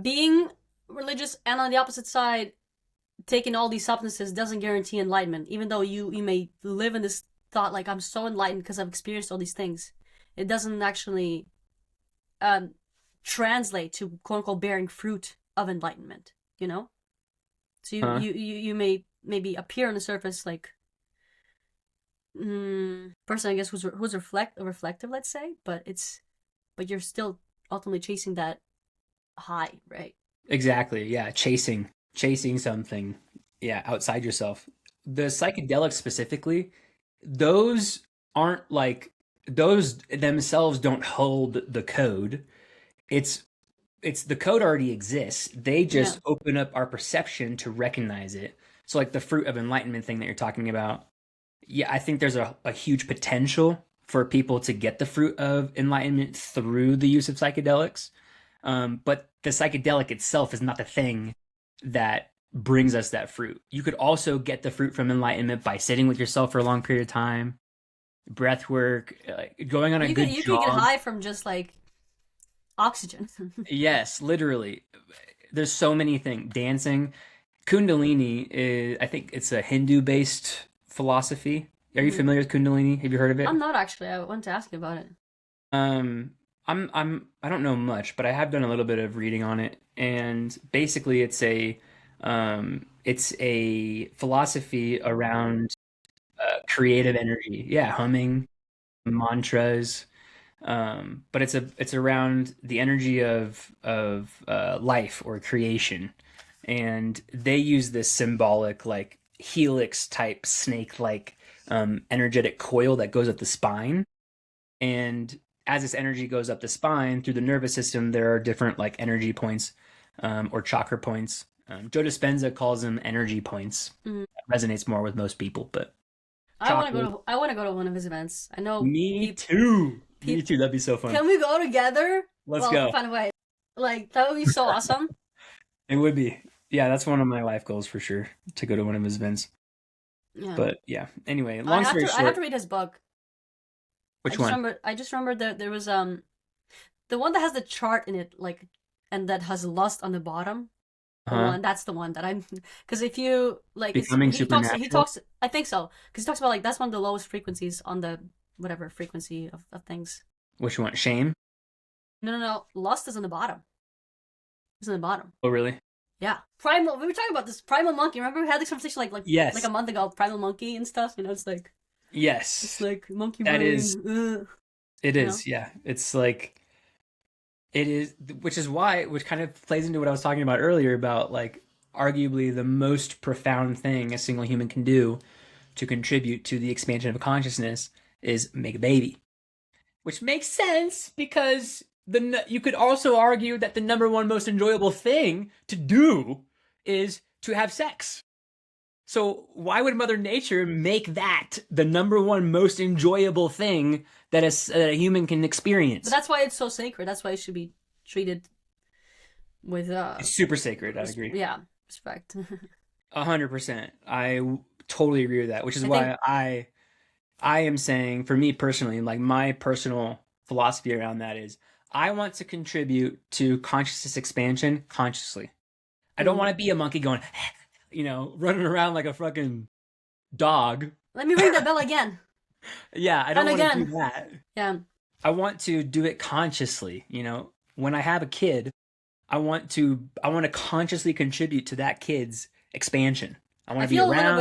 being religious and on the opposite side taking all these substances doesn't guarantee enlightenment. Even though you may live in this thought like I'm so enlightened because I've experienced all these things, it doesn't actually um, translate to quote unquote bearing fruit of enlightenment. You know, so Huh? you may maybe appear on the surface like person I guess who's reflective, let's say, but you're still ultimately chasing that high, right? Exactly. Yeah. Chasing something. Yeah. Outside yourself. The psychedelics specifically, those aren't like, those themselves don't hold the code. It's, it's the code already exists. They Yeah. just open up our perception to recognize it. So like the fruit of enlightenment thing that you're talking about. Yeah, I think there's a huge potential for people to get the fruit of enlightenment through the use of psychedelics. But the psychedelic itself is not the thing that brings us that fruit. You could also get the fruit from enlightenment by sitting with yourself for a long period of time, breath work, going on a good You could get jog. high from just like oxygen. Yes, literally. There's so many things. Dancing. Kundalini is, I think it's a Hindu based philosophy. Are you Hmm. familiar with Kundalini? Have you heard of I'm it? not actually. I want to ask you about it. Um, I don't know much, but I have done a little bit of reading on it, and basically, it's a philosophy around creative energy. Yeah, humming, mantras, but it's around the energy of life or creation, and they use this symbolic like helix type snake like energetic coil that goes up the spine, and as this energy goes up the spine through the nervous system, there are different like energy points or chakra points. Joe Dispenza calls them energy points. Hmm. That resonates more with most people, but chakra. I want to go to one of his events. I know Me people. too. Me Pe- too. That'd be so fun. can we go together? Let's Well, if we go. find a way, like that would be so awesome. It would be. Yeah, that's one of my life goals for sure to go to one of his events. Yeah, But yeah, anyway, long story I have to short, read his book. which one? I just remember that there was the one that has the chart in it, like, and that has lust on the bottom. The Huh? one that's the one that I'm because if you like it's Becoming he supernatural? talks I think so because he talks about like that's one of the lowest frequencies on the whatever frequency of things. Which one? Shame? No, lust is in the bottom. It's in the bottom. Oh, really? Yeah, primal. We were talking about this primal monkey. Remember we had this conversation like a Yes. month ago. Primal monkey and stuff. You know, it's Yes. like monkey That is, brain. it You know. is. Yeah. It's like, it is, which is why, which kind of plays into what I was talking about earlier about like arguably the most profound thing a single human can do to contribute to the expansion of consciousness is make a baby. Which makes sense because you could also argue that the number one most enjoyable thing to do is to have sex. So why would Mother Nature make that the number one most enjoyable thing that a human can But experience? that's why it's so sacred. That's why it should be treated with It's super sacred. I agree. yeah, respect. 100%. Totally agree with that. Which is I think why I am saying, for me personally, like my personal philosophy around that is, I want to contribute to consciousness expansion consciously. I don't mm, want to be a monkey going, running around like a fucking dog. let me ring that bell again Yeah, I and don't want to do again. that. Yeah. I want to do it consciously. When I have a kid, I want to consciously contribute to that kid's expansion. I want I to be feel a little around. bit